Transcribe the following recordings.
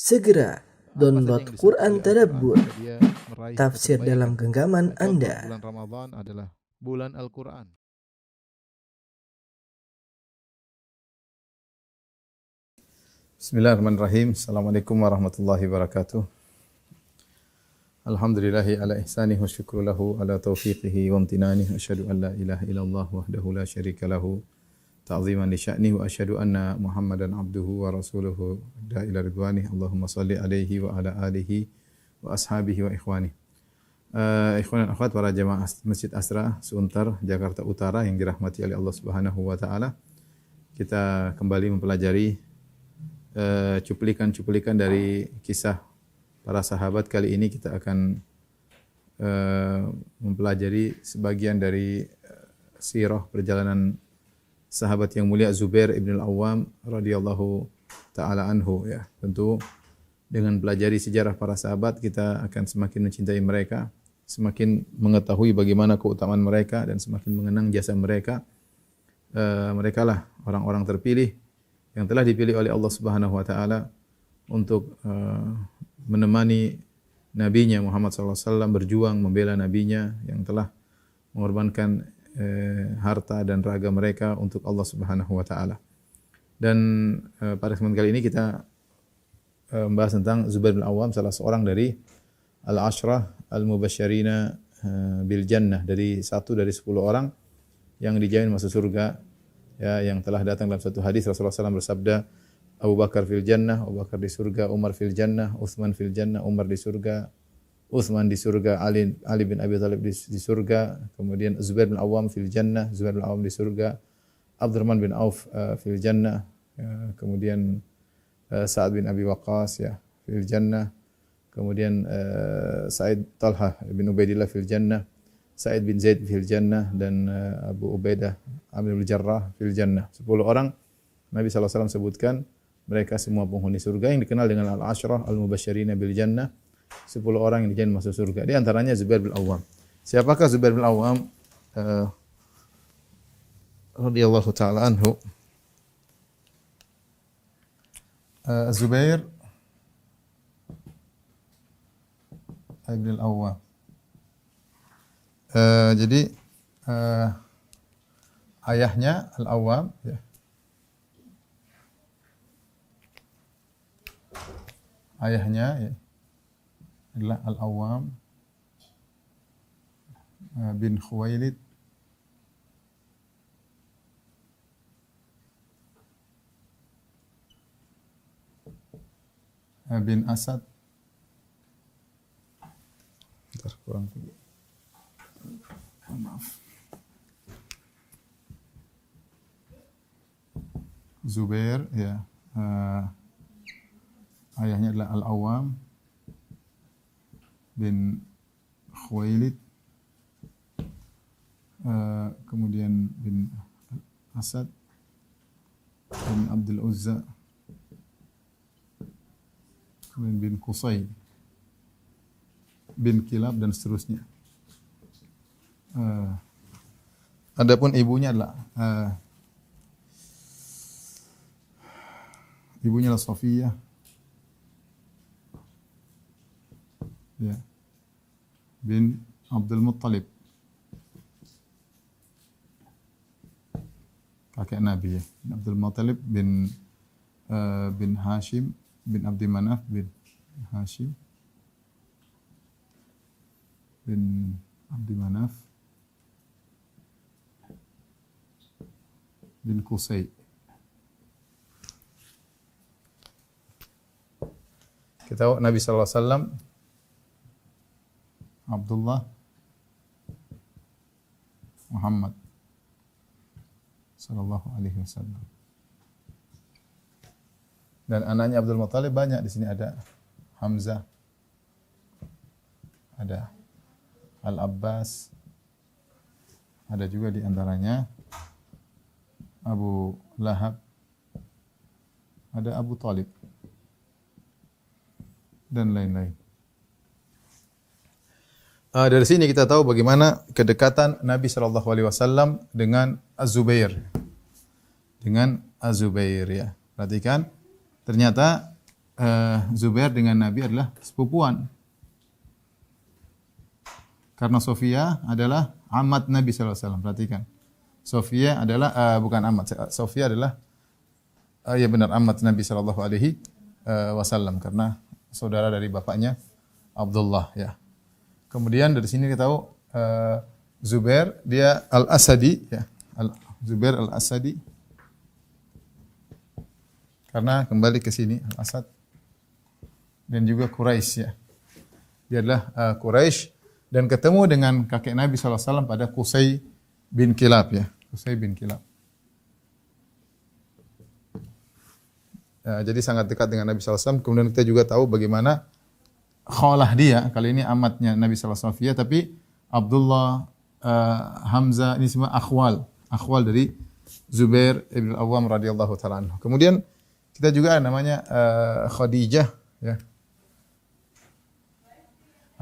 Segera download Apa saja yang Quran disebut oleh Tadabbur, Al-Quran, dia meraih tafsir kebaikan. dalam genggaman Contoh, Anda. bulan Ramadan adalah bulan Al-Quran. Bismillahirrahmanirrahim. Assalamualaikum warahmatullahi wabarakatuh. Alhamdulillahi ala ihsanih wa syukru lahu ala taufiqihi wa amtinanih. Asyhadu an la ilaha illallah wahdahu la syarika lahu ta'ziman li sya'nih wa asyhadu anna Muhammadan abduhu wa rasuluhu da ila ridwanih. Allahumma salli alaihi wa ala alihi wa ashabihi wa ikhwanih. Ikhwan dan akhwat para jemaah Masjid Asra Sunter Jakarta Utara yang dirahmati oleh Allah Subhanahu wa taala. Kita kembali mempelajari cuplikan-cuplikan dari kisah para sahabat. Kali ini kita akan mempelajari sebagian dari sirah perjalanan sahabat yang mulia Zubair ibn al-Awwam radhiyallahu taala anhu, ya. Tentu dengan pelajari sejarah para sahabat kita akan semakin mencintai mereka, semakin mengetahui bagaimana keutamaan mereka dan semakin mengenang jasa mereka. Mereka lah orang-orang terpilih yang telah dipilih oleh Allah Subhanahu wa taala untuk menemani nabinya Muhammad sallallahu alaihi wasallam berjuang membela nabinya yang telah mengorbankan harta dan raga mereka untuk Allah Subhanahu wa taala. Dan pada kesempatan kali ini kita membahas tentang Zubair bin Awwam, salah seorang dari al-ashrah al-mubasysyirina bil jannah, dari 1 dari 10 orang yang dijamin masuk surga. Ya, yang telah datang dalam satu hadis Rasulullah SAW bersabda, Abu Bakar fil jannah, Abu Bakar di surga, Umar fil jannah, Utsman fil jannah, Umar di surga, Utsman di surga, Ali bin Abi Thalib di surga, kemudian Zubair bin Awwam fil jannah, Zubair bin Awwam di surga, Abdurrahman bin Auf fil jannah, kemudian Sa'ad bin Abi Waqqas ya fil jannah, kemudian Sa'id Talha bin Ubaidillah fil jannah, Sa'id bin Zaid fil jannah, dan Abu Ubaidah Amir bin Jarrah fil jannah. 10 orang Nabi SAW sebutkan mereka semua penghuni surga yang dikenal dengan al-ashrah al-mubasysyirina bil jannah. 10 orang yang dijamin masuk surga. Di antaranya Zubair bin Awwam. Siapakah Zubair bin Awwam? Radhiyallahu taala anhu. Zubair bin Awwam. Jadi ayahnya Al-Awwam, ya. Ayahnya ya, adalah Al-Awwam bin Khuwailid bin Asad. Bentar, kurang. Maaf. Zubair, ya. Ayahnya adalah Al-Awwam bin Khuwailid, kemudian bin Asad bin Abdul Uzza, kemudian bin Qusay bin Kilab, dan seterusnya. Adapun ibunya adalah Safiyah, ya, bin Abdul Muttalib, kakek Nabi, ya. Abdul Muttalib bin Hashim bin Abdi Manaf bin Hashim bin Abdi Manaf bin Qusay. Kita tahu Nabi sallallahu alaihi wasallam Abdullah Muhammad sallallahu alaihi wasallam. Dan anaknya Abdul Muttalib banyak. Di sini ada Hamzah, ada Al-Abbas, ada juga di antaranya Abu Lahab, ada Abu Talib, dan lain-lain. Dari sini kita tahu bagaimana kedekatan Nabi sallallahu alaihi wasallam dengan Az-Zubair. Dengan Az-Zubair, ya. Perhatikan, ternyata Zubair dengan Nabi adalah sepupuan. Karena Sofia adalah amat Nabi sallallahu alaihi wasallam. Perhatikan. Sofia adalah bukan amat. Sofia adalah ya benar amat Nabi sallallahu alaihi wasallam karena saudara dari bapaknya Abdullah ya. Kemudian dari sini kita tahu Zubair dia Al-Asadi ya. Zubair Al-Asadi. Karena kembali ke sini Al-Asad dan juga Quraisy ya. Dia adalah Quraisy dan ketemu dengan kakek Nabi SAW pada Qusay bin Kilab ya. Qusay bin Kilab. Jadi sangat dekat dengan Nabi SAW. Kemudian kita juga tahu bagaimana khalah dia. Kali ini amatnya Nabi SAW. Tapi Abdullah, Hamzah, ini semua akhwal. Akhwal dari Zubair ibn Al-Awwam radhiyallahu ta'ala anhu. Kemudian kita juga namanya Khadijah ya.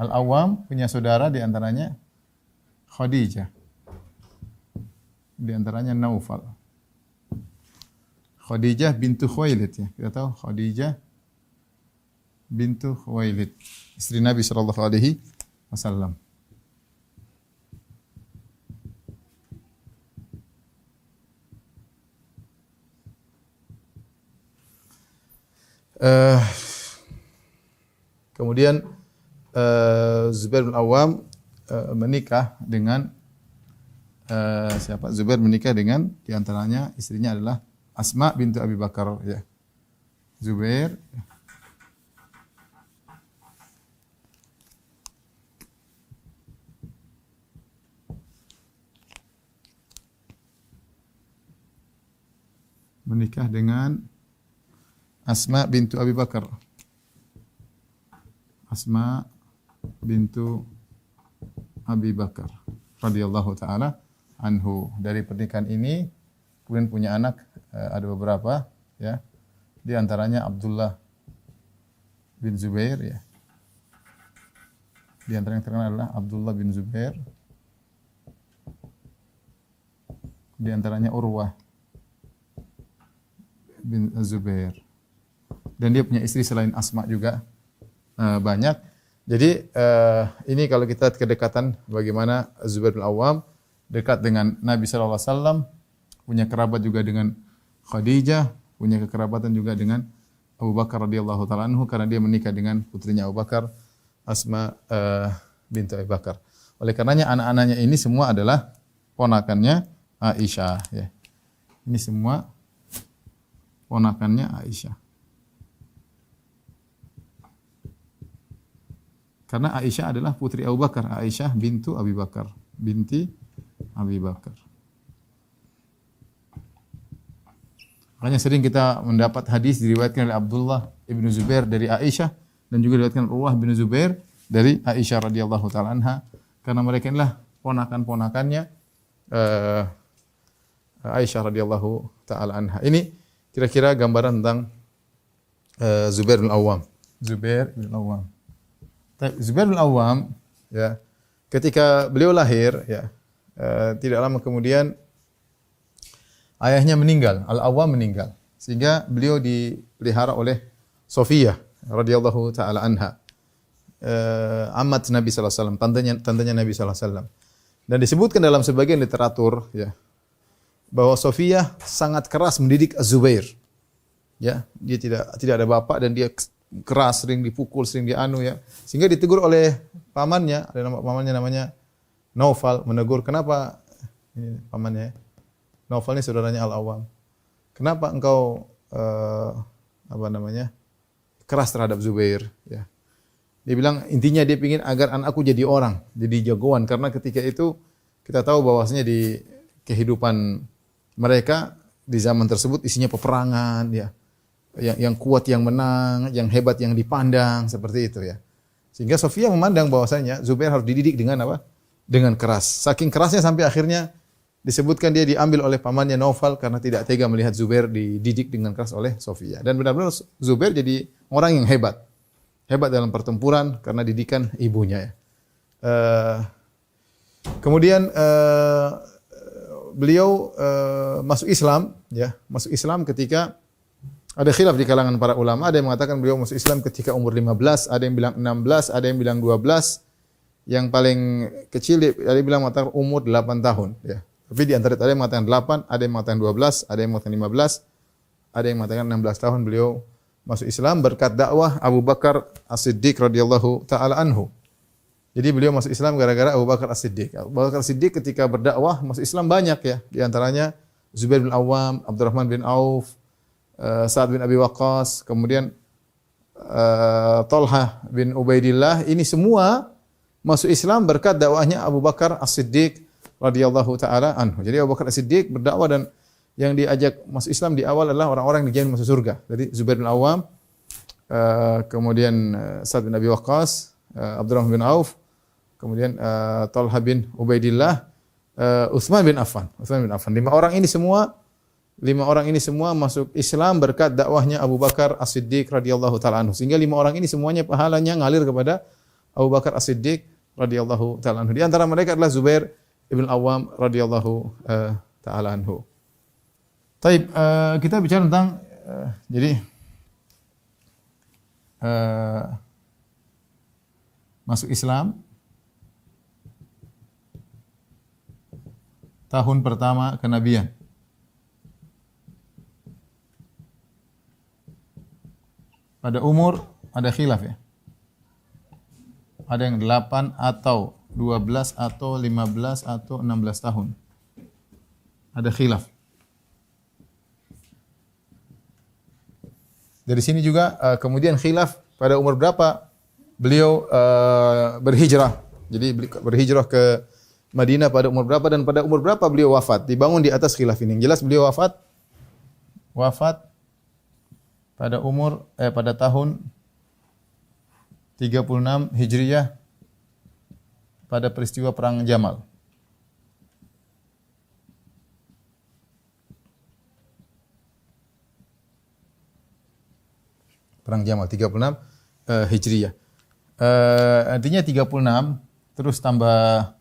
Al-Awwam punya saudara di antaranya Khadijah. Di antaranya Naufal. Khadijah bintu Khuwailid ya. Kita tahu Khadijah bintu Khuwailid, istri Nabi sallallahu alaihi wasallam. Kemudian Zubair bin Awam menikah dengan siapa? Zubair menikah dengan diantaranya istrinya adalah Asma bintu Abi Bakar ya. Zubair menikah dengan Asma bintu Abi Bakar. Asma bintu Abi Bakar radhiyallahu taala anhu. Dari pernikahan ini kemudian punya anak ada beberapa ya. Di antaranya Abdullah bin Zubair ya. Di antara yang terkenal adalah Abdullah bin Zubair. Di antaranya Urwah bin Zubair. Dan dia punya istri selain Asma juga banyak. Jadi ini kalau kita kedekatan bagaimana Zubair bin Awam dekat dengan Nabi sallallahu alaihi wasallam, punya kerabat juga dengan Khadijah, punya kekerabatan juga dengan Abu Bakar radhiyallahu taala anhu karena dia menikah dengan putrinya Abu Bakar, Asma bintu Abu Bakar. Oleh karenanya anak-anaknya ini semua adalah ponakannya Aisyah ya. Ini semua ponakannya Aisyah. Karena Aisyah adalah putri Abu Bakar, Aisyah bintu Abi Bakar, binti Abi Bakar. Makanya sering kita mendapat hadis diriwayatkan oleh Abdullah ibnu Zubair dari Aisyah dan juga diriwayatkan Urwah bin Zubair dari Aisyah radhiyallahu taala anha karena mereka inilah ponakan-ponakannya Aisyah radhiyallahu taala anha. Ini kira-kira gambaran tentang Zubair bin Awam. Zubair bin Awam. Zubair bin Awam ya, ketika beliau lahir ya, tidak lama kemudian ayahnya meninggal, Al-Awwam meninggal. Sehingga beliau dipelihara oleh Sofiyah radhiyallahu taala anha. Amat Nabi sallallahu alaihi wasallam, tantenya Nabi sallallahu alaihi wasallam. Dan disebutkan dalam sebagian literatur ya, bahwa Sofiyah sangat keras mendidik Az-Zubair. Ya, dia tidak ada bapak dan dia keras, sering dipukul, sering dianu ya. Sehingga ditegur oleh pamannya, ada pamannya namanya Naufal, menegur, "Kenapa ini pamannya? Naufal ini saudaranya Al-Awwam. Kenapa engkau keras terhadap Zubair?" Ya. Dia bilang intinya dia ingin agar anakku jadi orang, jadi jagoan karena ketika itu kita tahu bahwasanya di kehidupan mereka di zaman tersebut isinya peperangan ya. Yang kuat yang menang, yang hebat yang dipandang seperti itu ya. Sehingga Sofia memandang bahwasanya Zubair harus dididik dengan apa? Dengan keras. Saking kerasnya sampai akhirnya disebutkan dia diambil oleh pamannya Naufal karena tidak tega melihat Zubair dididik dengan keras oleh Sofia. Dan benar-benar Zubair jadi orang yang hebat. Hebat dalam pertempuran karena didikan ibunya ya. Kemudian beliau masuk Islam ya, masuk Islam ketika Ada khilaf di kalangan para ulama, ada yang mengatakan beliau masuk Islam ketika umur 15, ada yang bilang 16, ada yang bilang 12. Yang paling kecil ada yang bilang mengatakan umur 8 tahun, ya. Tapi di antara itu ada yang mengatakan 8, ada yang mengatakan 12, ada yang mengatakan 15, ada yang mengatakan 16 tahun beliau masuk Islam berkat dakwah Abu Bakar As-Siddiq radhiyallahu taala anhu. Jadi beliau masuk Islam gara-gara Abu Bakar As-Siddiq. Abu Bakar As-Siddiq ketika berdakwah masuk Islam banyak, ya. Di antaranya Zubair bin Awam, Abdurrahman bin Auf, Sa'ad bin Abi Waqqas, kemudian Talha bin Ubaidillah, ini semua masuk Islam berkat dakwahnya Abu Bakar As-Siddiq radhiyallahu taala anhu. Jadi Abu Bakar As-Siddiq berdakwah dan yang diajak masuk Islam di awal adalah orang-orang yang dijamin masuk surga. Jadi Zubair bin Awam, kemudian Sa'ad bin Abi Waqqas, Abdurrahman bin Auf, kemudian Talha bin Ubaidillah, Utsman bin Affan. Lima orang ini semua masuk Islam berkat dakwahnya Abu Bakar As-Siddiq radhiyallahu taala anhu. Sehingga 5 orang ini semuanya pahalanya ngalir kepada Abu Bakar As-Siddiq radhiyallahu taala anhu. Di antara mereka adalah Zubair ibn Awam radhiyallahu taala anhu. Taib, kita bicara tentang masuk Islam tahun pertama kenabian. Pada umur ada khilaf, ya. Ada yang 8 atau 12 atau 15 atau 16 tahun. Ada khilaf. Dari sini juga kemudian khilaf pada umur berapa beliau berhijrah. Jadi berhijrah ke Madinah pada umur berapa dan pada umur berapa beliau wafat. Dibangun di atas khilaf ini. Yang jelas beliau wafat pada umur pada tahun 36 Hijriyah pada peristiwa perang Jamal. Perang Jamal 36 Hijriyah. Artinya 36 terus tambah,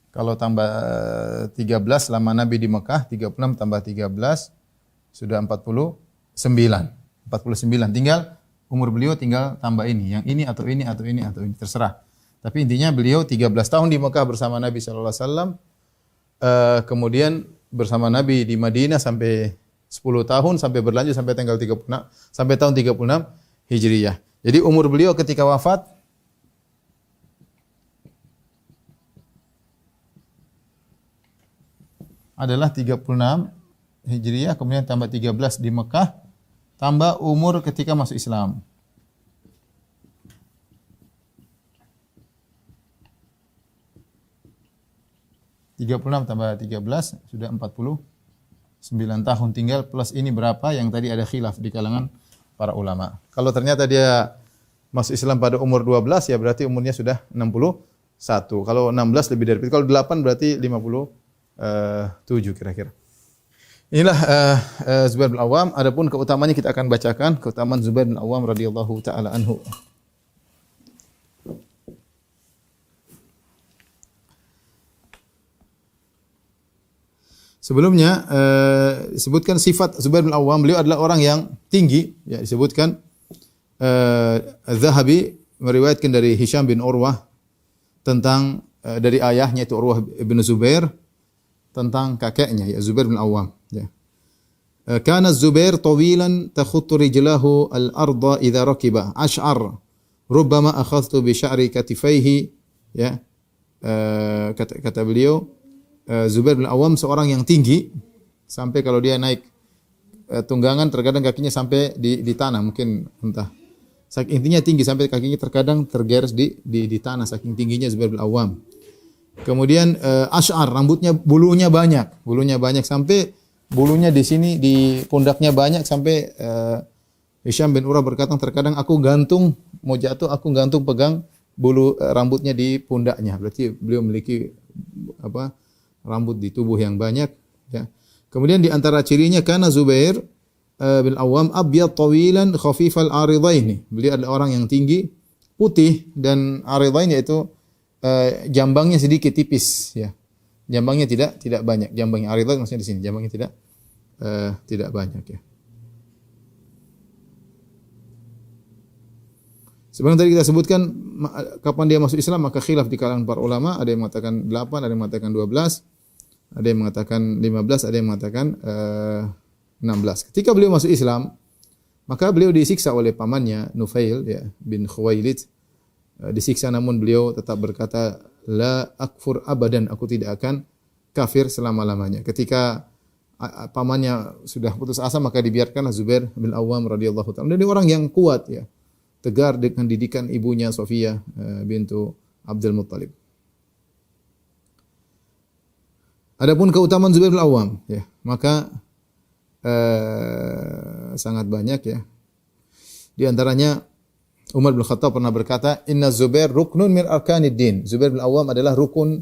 kalau tambah 13 selama Nabi di Mekah, 36 tambah 13 sudah 49. Tinggal umur beliau tinggal tambah ini, yang ini atau ini atau ini atau ini, terserah. Tapi intinya beliau 13 tahun di Mekah bersama Nabi sallallahu alaihi wasallam. Kemudian bersama Nabi di Madinah sampai 10 tahun, sampai berlanjut sampai tanggal 36 sampai tahun 36 Hijriyah. Jadi umur beliau ketika wafat adalah 36 Hijriyah, kemudian tambah 13 di Mekah, tambah umur ketika masuk Islam. (36) tambah 13 sudah 49 tahun, tinggal plus ini berapa yang tadi ada khilaf di kalangan para ulama. Kalau ternyata dia masuk Islam pada umur 12, ya berarti umurnya sudah 61. Kalau 16 lebih dari itu. Kalau 8 berarti 57 kira-kira. Inilah Zubair bin Awam. Adapun keutamaannya kita akan bacakan keutamaan Zubair bin Awam radhiyallahu taala anhu. Sebelumnya disebutkan sifat Zubair bin Awam, beliau adalah orang yang tinggi, ya, disebutkan Az-Zahabi meriwayatkan dari Hisham bin Urwah tentang dari ayahnya itu Urwah bin Zubair tentang kakeknya, ya, Zubair bin Awam, ya. Kana Zubair tawilan takhuttu rijlahu al-ardha idza rakiba ash'ar rubbama akhadhtu bi sya'ri katifaihi, ya. Kata beliau Zubair bin Awam seorang yang tinggi sampai kalau dia naik tunggangan terkadang kakinya sampai di tanah, mungkin entah. Intinya tinggi sampai kakinya terkadang tergeres di tanah saking tingginya Zubair bin Awam. Kemudian ash'ar, rambutnya bulunya banyak sampai bulunya di sini di pundaknya banyak sampai Hisham bin Urwah berkata terkadang aku gantung mau jatuh aku gantung pegang bulu rambutnya di pundaknya. Berarti beliau memiliki rambut di tubuh yang banyak, ya. Kemudian di antara cirinya karena Zubair bin Awam abyad tawilan khafifal aridaini. Beliau adalah orang yang tinggi, putih dan aridain yaitu jambangnya sedikit tipis, ya. Jambangnya tidak banyak. Jambangnya aridain maksudnya di sini, jambangnya tidak banyak, ya. Sebagaimana tadi kita sebutkan kapan dia masuk Islam, maka khilaf di kalangan para ulama, ada yang mengatakan 8, ada yang mengatakan 12, ada yang mengatakan 15, ada yang mengatakan 16. Ketika beliau masuk Islam, maka beliau disiksa oleh pamannya Nufail ya, bin Khuwailid. Disiksa namun beliau tetap berkata, la akfur abadan, aku tidak akan kafir selama-lamanya. Ketika pamannya sudah putus asa, maka dibiarkanlah Zubair bin Awam radhiyallahu ta'ala. Dan dia orang yang kuat ya, tegar dengan didikan ibunya Sofia bintu Abdul Muttalib. Adapun keutamaan Zubair bin Awam ya, maka sangat banyak ya. Di antaranya Umar bin Khattab pernah berkata, "Inna Zubair ruknun min arkanid din." Zubair bin Awam adalah rukun,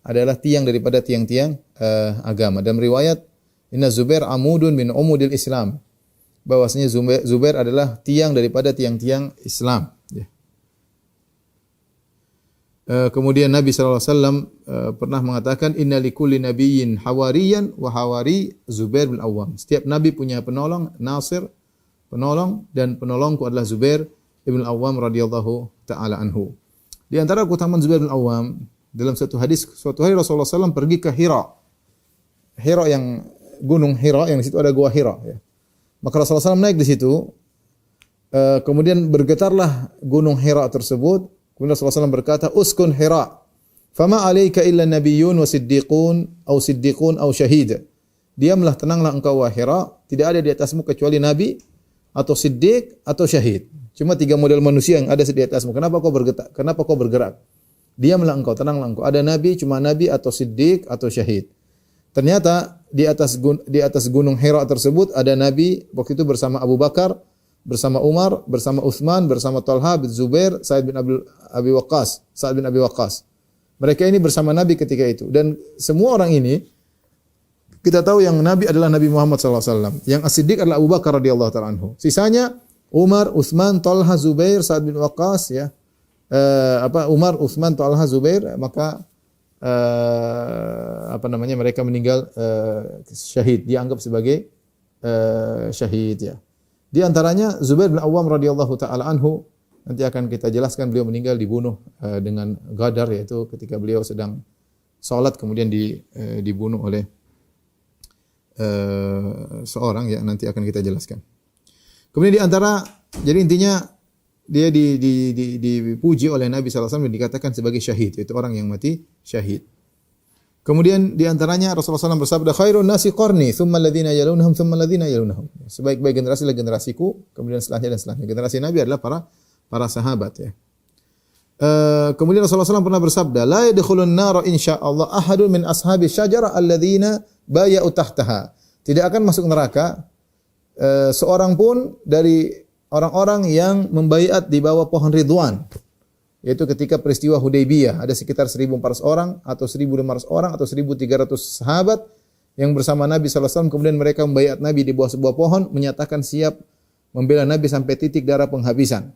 adalah tiang daripada tiang-tiang agama. Dalam riwayat, "Inna Zubair amudun min umudil Islam." Bahwasanya Zubair adalah tiang daripada tiang-tiang Islam. Ya. Kemudian Nabi SAW pernah mengatakan, Inna likulli nabiyyin hawariyan wa hawari Zubair bin Awam. Setiap Nabi punya penolong, Nasir, penolong, dan penolongku adalah Zubair bin Awam radhiyallahu ta'ala anhu. Di antara keutamaan Zubair bin Awam, dalam satu hadis, suatu hari Rasulullah SAW pergi ke Hira. Hira yang, gunung Hira, yang di situ ada gua Hira. Ya. Maka Rasulullah SAW naik di situ, kemudian bergetarlah gunung Hira tersebut. Kemudian Rasulullah SAW berkata, Uskun Hira, fama alaika illa nabiyyun wa siddiqun au syahid. Diamlah, tenanglah engkau wa Hira, tidak ada di atasmu kecuali nabi, atau siddiq, atau syahid. Cuma 3 model manusia yang ada di atasmu. Kenapa kau bergerak? Kenapa kau bergerak? Diamlah engkau, tenanglah engkau. Ada nabi, cuma nabi, atau siddiq, atau syahid. Ternyata di atas gunung Hira tersebut ada Nabi waktu itu bersama Abu Bakar, bersama Umar, bersama Uthman, bersama Talha bin Zubair, Sa'id bin Abi Waqqas. Mereka ini bersama Nabi ketika itu. Dan semua orang ini kita tahu yang Nabi adalah Nabi Muhammad SAW. Yang As-Siddiq adalah Abu Bakar radhiyallahu ta'ala anhu. Sisanya Umar, Uthman, Talha, Zubair, Sa'id bin Waqqas ya. Umar, Uthman, Talha, Zubair, maka mereka meninggal syahid, dianggap sebagai syahid ya. Di antaranya Zubair bin Awam radhiyallahu taala anhu, nanti akan kita jelaskan, beliau meninggal dibunuh dengan Ghadar, yaitu ketika beliau sedang salat kemudian dibunuh oleh seorang ya, nanti akan kita jelaskan. Kemudian di antara, jadi intinya dia dipuji oleh Nabi SAW dan dikatakan sebagai syahid, yaitu orang yang mati syahid. Kemudian di antaranya Rasulullah SAW bersabda, khairun nasi qarni, thumma alladhina yalunahum, thumma alladhina yalunahum. Sebaik-baik generasi adalah generasiku, kemudian setelahnya dan setelahnya. Generasi Nabi adalah para sahabat ya. Kemudian Rasulullah SAW pernah bersabda, la yadkhulun nara insyaallah ahadun min ashabi syajara alladhina baya'u tahtaha. Tidak akan masuk neraka seorang pun dari orang-orang yang membaiat di bawah pohon Ridwan, yaitu ketika peristiwa Hudaybiyah, ada sekitar 1.400 orang atau 1.500 orang atau 1.300 sahabat yang bersama Nabi SAW, kemudian mereka membaiat Nabi di bawah sebuah pohon, menyatakan siap membela Nabi sampai titik darah penghabisan.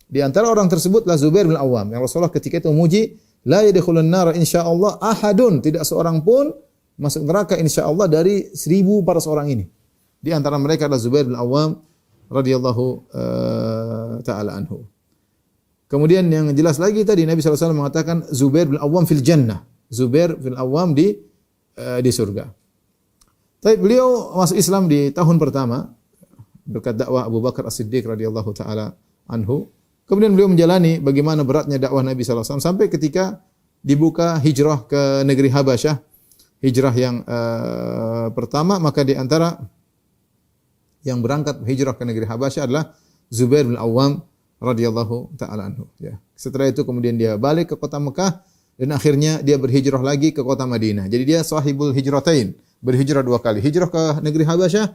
Di antara orang tersebutlah Zubair bin Awam, yang Rasulullah ketika itu memuji, la yadkhulun nar insyaallah ahadun, tidak seorang pun masuk neraka insyaallah dari 1.400 orang ini. Di antara mereka adalah Zubair bin Awam radhiyallahu ta'ala anhu. Kemudian yang jelas lagi tadi Nabi SAW mengatakan Zubair bin Awam fil jannah. Zubair bin Awam di surga. Tapi beliau masuk Islam di tahun pertama berkat dakwah Abu Bakar As-Siddiq radhiyallahu ta'ala anhu. Kemudian beliau menjalani bagaimana beratnya dakwah Nabi SAW sampai ketika dibuka hijrah ke negeri Habasyah. Hijrah yang pertama, maka di antara yang berangkat hijrah ke negeri Habasyah adalah Zubair bin Awam radhiyallahu ta'ala anhu ya. Setelah itu kemudian dia balik ke kota Mekah dan akhirnya dia berhijrah lagi ke kota Madinah. Jadi dia sahibul hijratain, berhijrah 2 kali. Hijrah ke negeri Habasyah,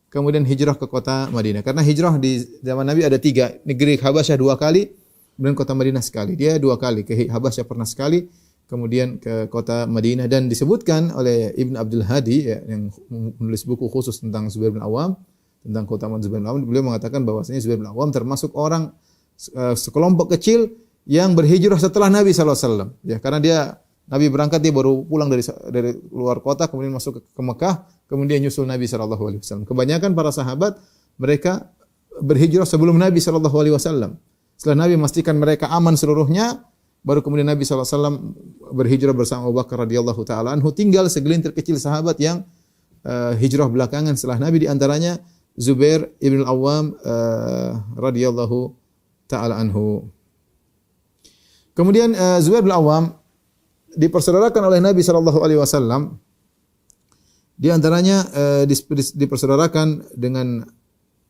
kemudian hijrah ke kota Madinah. Karena hijrah di zaman Nabi ada 3, negeri Habasyah 2 kali, kemudian kota Madinah sekali. Dia 2 kali, ke Habasyah pernah sekali, kemudian ke kota Madinah. Dan disebutkan oleh Ibn Abdul Hadi ya, yang menulis buku khusus tentang Zubair bin Awam, tentang keutamaan Zubair bin Awam, beliau mengatakan bahwasanya Zubair bin Awam termasuk orang sekelompok kecil yang berhijrah setelah Nabi SAW. Ya, karena Nabi berangkat, dia baru pulang dari luar kota, kemudian masuk ke Mekah, kemudian nyusul Nabi SAW. Kebanyakan para sahabat mereka berhijrah sebelum Nabi SAW. Setelah Nabi memastikan mereka aman seluruhnya, baru kemudian Nabi SAW berhijrah bersama Abu Bakar radhiyallahu taala anhu. Tinggal segelintir kecil sahabat yang hijrah belakangan setelah Nabi, di antaranya Zubair ibn al-Awwam radhiyallahu taala anhu. Kemudian Zubair bin al-Awwam dipersaudarakan oleh Nabi sallallahu alaihi wasallam. Di antaranya dipersaudarakan dengan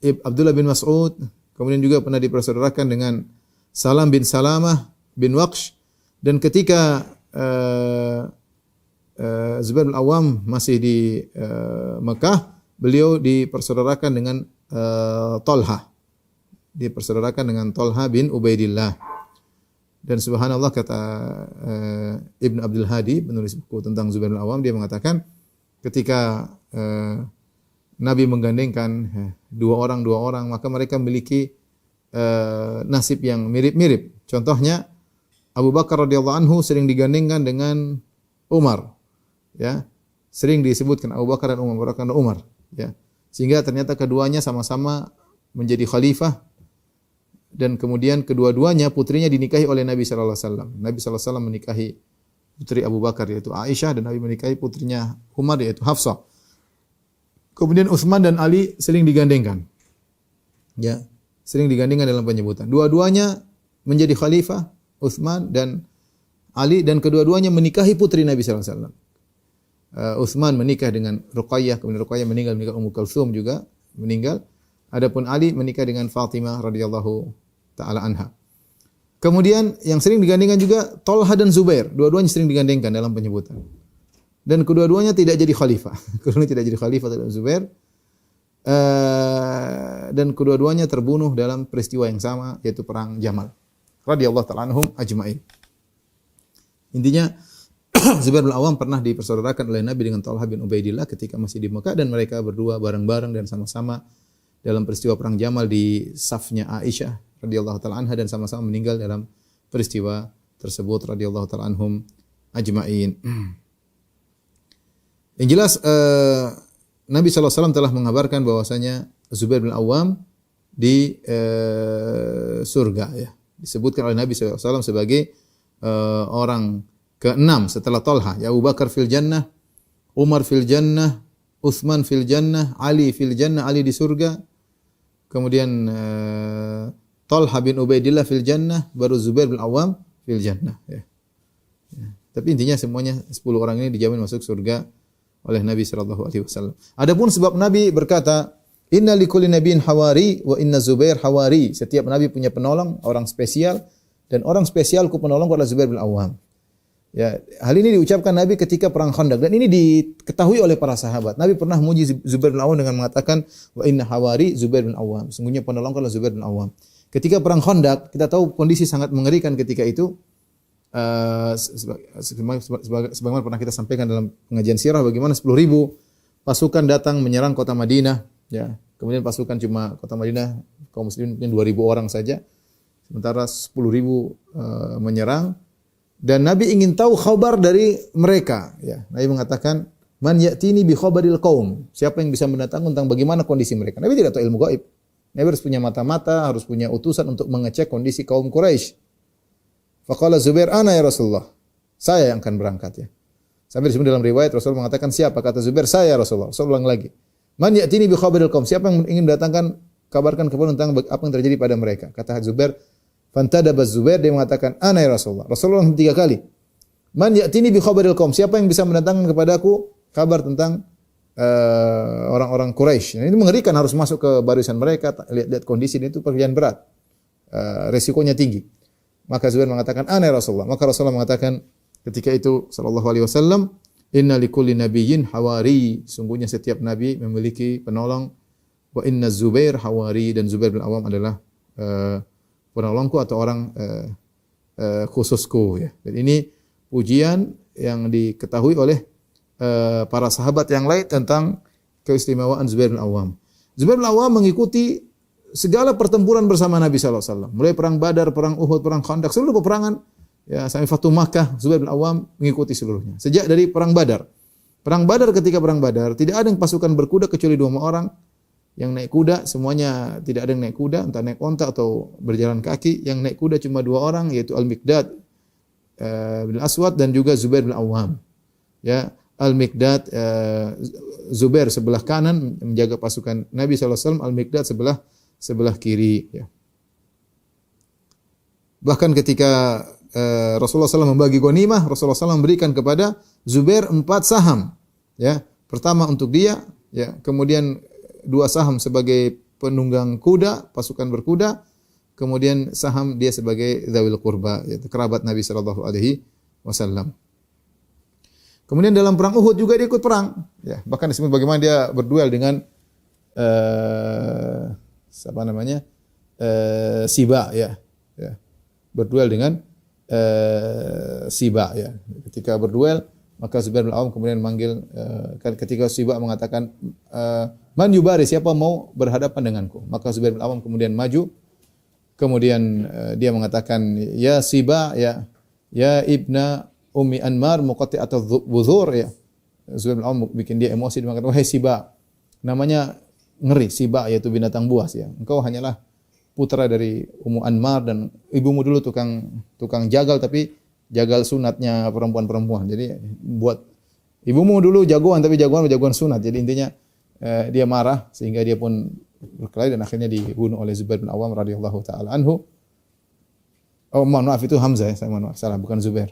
Abdullah bin Mas'ud, kemudian juga pernah dipersaudarakan dengan Salam bin Salamah bin Waqsh, dan ketika Zubair bin al-Awwam masih di Mekah, beliau dipersaudarakan dengan Talha. Dipersaudarakan dengan Talha bin Ubaidillah. Dan subhanallah, kata Ibn Abdul Hadi, penulis buku tentang Zubair bin al-Awwam, dia mengatakan ketika Nabi menggandengkan dua orang, maka mereka memiliki nasib yang mirip-mirip. Contohnya Abu Bakar radhiyallahu anhu sering digandengkan dengan Umar, ya. Sering disebutkan Abu Bakar dan Umar, ya. Sehingga ternyata keduanya sama-sama menjadi khalifah, dan kemudian kedua-duanya putrinya dinikahi oleh Nabi sallallahu alaihi wasallam. Nabi sallallahu alaihi wasallam menikahi putri Abu Bakar yaitu Aisyah, dan Nabi menikahi putrinya Umar yaitu Hafsah. Kemudian Utsman dan Ali sering digandengkan. Ya, sering digandengkan dalam penyebutan. Dua-duanya menjadi khalifah, Utsman dan Ali, dan kedua-duanya menikahi putri Nabi sallallahu alaihi wasallam. Utsman menikah dengan Ruqayyah, kemudian Ruqayyah meninggal, menikah Ummu Kulsum juga meninggal. Adapun Ali menikah dengan Fatimah radhiyallahu taala anha. Kemudian yang sering digandengkan juga Talha dan Zubair, dua-duanya sering digandengkan dalam penyebutan. Dan kedua-duanya tidak jadi khalifah. Keduanya tidak jadi khalifah dalam Zubair. Dan kedua-duanya terbunuh dalam peristiwa yang sama, yaitu perang Jamal. Radhiyallahu ta'ala anhum ajma'in. Intinya Zubair bin Awam pernah dipersaudarakan oleh Nabi dengan Talha bin Ubaidillah ketika masih di Mekah, dan mereka berdua bareng-bareng dan sama-sama dalam peristiwa perang Jamal di safnya Aisyah radhiyallahu ta'ala anha, dan sama-sama meninggal dalam peristiwa tersebut radhiyallahu ta'ala anhum ajma'in. Yang jelas Nabi SAW telah mengabarkan bahwasanya Zubair bin Awam di surga, ya. Disebutkan oleh Nabi SAW sebagai orang ke-6 setelah Talha. Ya, Abu Bakar fil jannah, Umar fil jannah, Utsman fil jannah, Ali fil jannah, Ali di surga. Kemudian Talha bin Ubaidillah fil jannah, baru Zubair bin Awam fil jannah, ya. Ya. Tapi intinya semuanya 10 orang ini dijamin masuk surga oleh Nabi sallallahu alaihi wasallam. Adapun sebab Nabi berkata, "Inna likulli nabiyyin hawari wa inna Zubair hawari." Setiap nabi punya penolong, orang spesial, dan orang spesialku penolongku adalah Zubair bin Awam. Ya, hal ini diucapkan Nabi ketika perang Khandaq, dan ini diketahui oleh para sahabat. Nabi pernah memuji Zubair bin Awam dengan mengatakan, "Wa inna hawari Zubair bin Awam." Sungguhnya penolongku adalah Zubair bin Awam. Ketika perang Khandaq, kita tahu kondisi sangat mengerikan ketika itu. Sebagaimana pernah kita sampaikan dalam pengajian sirah, bagaimana 10.000 pasukan datang menyerang kota Madinah, ya. Kemudian pasukan cuma kota Madinah kaum muslimin mungkin 2.000 orang saja, sementara 10.000 menyerang, dan Nabi ingin tahu khabar dari mereka, ya. Nabi mengatakan, "Man ya'tini bi khabaril qaum." Siapa yang bisa mendatangkan tentang bagaimana kondisi mereka? Nabi tidak tahu ilmu gaib. Nabi harus punya mata-mata, harus punya utusan untuk mengecek kondisi kaum Quraisy. Faqala Zubair, "Ana ya Rasulullah." Saya yang akan berangkat, ya. Sampai disebut dalam riwayat Rasul mengatakan, "Siapa?" Kata Zubair, "Saya ya Rasulullah." Rasul ulang lagi, "Man ya'tini bi khabaril qaum." Siapa yang ingin mendatangkan, kabarkan kepada tentang apa yang terjadi pada mereka. Kata Zubair, fantadaba Zubair, dia mengatakan, "Ana ya Rasulullah." Rasulullah 3 kali. "Man ya'tini bi khabaril qaum." Siapa yang bisa mendatangkan kepadaku kabar tentang orang-orang Quraisy. Nah, ini mengerikan, harus masuk ke barisan mereka, lihat kondisi itu pekerjaan berat. Resikonya tinggi. Maka Zubair mengatakan, "Ana ya Rasulullah." Maka Rasulullah mengatakan ketika itu sallallahu alaihi wasallam, "Inna likulli nabiyyin hawari." Sungguhnya setiap nabi memiliki penolong. Wa inna Zubair hawari, dan Zubair bin Awam adalah penolongku atau orang khususku, ya. Dan ini pujian yang diketahui oleh para sahabat yang lain tentang keistimewaan Zubair bin Awam. Zubair bin Awam mengikuti segala pertempuran bersama Nabi sallallahu alaihi wasallam. Mulai perang Badar, perang Uhud, perang Khandaq, seluruh peperangan, ya, sampai Fatu Makkah, Zubair bin Awam mengikuti seluruhnya. Sejak dari perang Badar. Perang Badar, ketika perang Badar, tidak ada yang pasukan berkuda kecuali 2 orang Yang naik kuda semuanya tidak ada yang naik kuda, entah naik onta atau berjalan kaki. Yang naik kuda cuma 2 orang, yaitu Al-Miqdad bin Aswad dan juga Zubair bin Awam. Ya, Al-Miqdad Zubair sebelah kanan menjaga pasukan Nabi SAW, Al-Miqdad sebelah kiri. Ya. Bahkan ketika Rasulullah SAW membagi ghanimah, Rasulullah SAW memberikan kepada Zubair 4 saham. Ya, pertama untuk dia, ya, kemudian 2 saham sebagai penunggang kuda, pasukan berkuda, kemudian saham dia sebagai dzawil qurba, yaitu kerabat Nabi sallallahu alaihi wasallam. Kemudian dalam perang Uhud juga dia ikut perang, ya. Bahkan disebut bagaimana dia berduel dengan Siba, ya. Ya. Berduel dengan Siba, ya. Ketika berduel, maka Zubair bin Awam kemudian memanggil, ketika Siba mengatakan, man yubari, siapa mau berhadapan denganku? Maka Zubair bin Awam kemudian maju, kemudian dia mengatakan, ya Siba, ya ibna Ummi Anmar muqatti atau buzur, ya. Zubair bin Awam bikin dia emosi, dia mengatakan, wahai Siba, namanya ngeri, Siba yaitu binatang buas, ya. Engkau hanyalah putra dari Ummu Anmar dan ibumu dulu tukang jagal, tapi jagal sunatnya perempuan-perempuan. Jadi buat ibumu dulu jagoan, tapi jagoan sunat. Jadi intinya dia marah sehingga dia pun berkelahi dan akhirnya dibunuh oleh Zubair bin Awam radhiyallahu taala anhu. Oh, maaf itu Hamzah, ya. Saya mohon maaf, salah, bukan Zubair,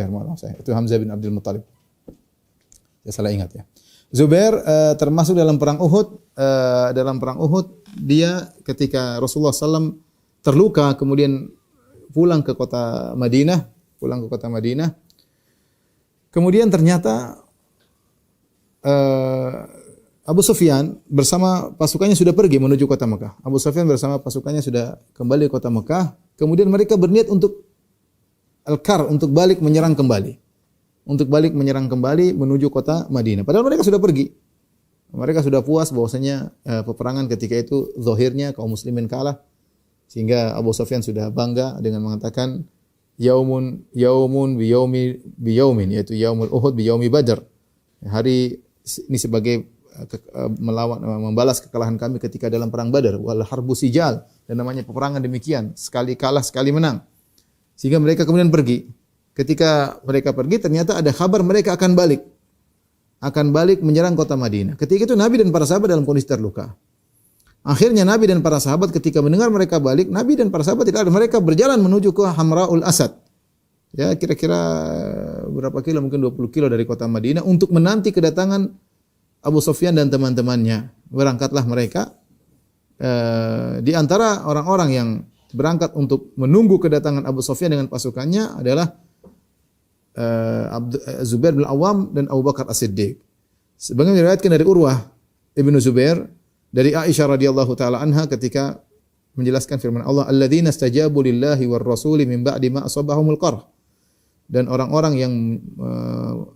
mohon maaf saya. Itu Hamzah bin Abdul Muttalib. Saya salah ingat, ya. Zubair termasuk dalam perang Uhud. Dalam perang Uhud dia ketika Rasulullah SAW terluka kemudian pulang ke kota Madinah. Kemudian ternyata Abu Sufyan bersama pasukannya sudah pergi menuju kota Mekah. Abu Sufyan bersama pasukannya sudah kembali ke kota Mekah. Kemudian mereka berniat untuk untuk balik menyerang kembali. Menuju kota Madinah. Padahal mereka sudah pergi. Mereka sudah puas bahwasanya peperangan ketika itu zahirnya kaum muslimin kalah. Sehingga Abu Sufyan sudah bangga dengan mengatakan yaumun biyaumin, yaitu yaumul Uhud biyaumi Badr. Hari ini sebagai membalas kekalahan kami ketika dalam perang Badar, wal harbu sijal, dan namanya peperangan demikian, sekali kalah sekali menang. Sehingga mereka kemudian pergi. Ketika mereka pergi ternyata ada kabar mereka akan balik menyerang kota Madinah. Ketika itu Nabi dan para sahabat dalam kondisi terluka. Akhirnya Nabi dan para sahabat ketika mendengar mereka balik, Nabi dan para sahabat tidak ada, mereka berjalan menuju ke Hamraul Asad. Ya, kira-kira berapa kilo, mungkin 20 kilo dari kota Madinah untuk menanti kedatangan Abu Sufyan dan teman-temannya. Berangkatlah mereka. Di antara orang-orang yang berangkat untuk menunggu kedatangan Abu Sufyan dengan pasukannya adalah Zubair bin Awam dan Abu Bakar As-Siddiq. Sebagaimana diriwayatkan dari Urwah Ibnu Zubair dari Aisyah radhiyallahu taala anha ketika menjelaskan firman Allah, alladzina istajabu lillahi war rasuli min ba'di ma asabahumul qarh. Dan orang-orang yang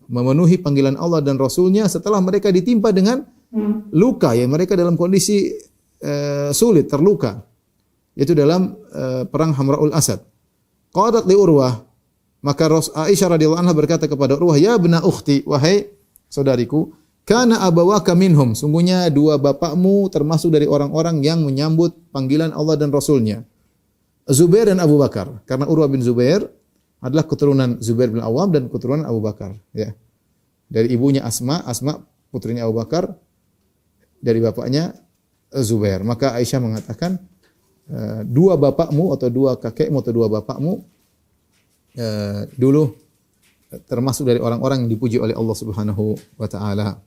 memenuhi panggilan Allah dan Rasulnya setelah mereka ditimpa dengan luka, ya mereka dalam kondisi sulit, terluka. Itu dalam perang Hamraul Asad. Qadat li Urwah, maka Aisyah radhiyallahu anha berkata kepada Urwah, ya bna ukhti, wahai saudariku, kana abawaka minhum, sungguhnya 2 bapakmu termasuk dari orang-orang yang menyambut panggilan Allah dan Rasulnya. Zubair dan Abu Bakar. Karena Urwah bin Zubair adalah keturunan Zubair bin Awam dan keturunan Abu Bakar, ya. Dari ibunya Asma putrinya Abu Bakar, dari bapaknya Zubair. Maka Aisyah mengatakan 2 bapakmu atau 2 kakekmu atau 2 bapakmu dulu termasuk dari orang-orang yang dipuji oleh Allah Subhanahu wa taala.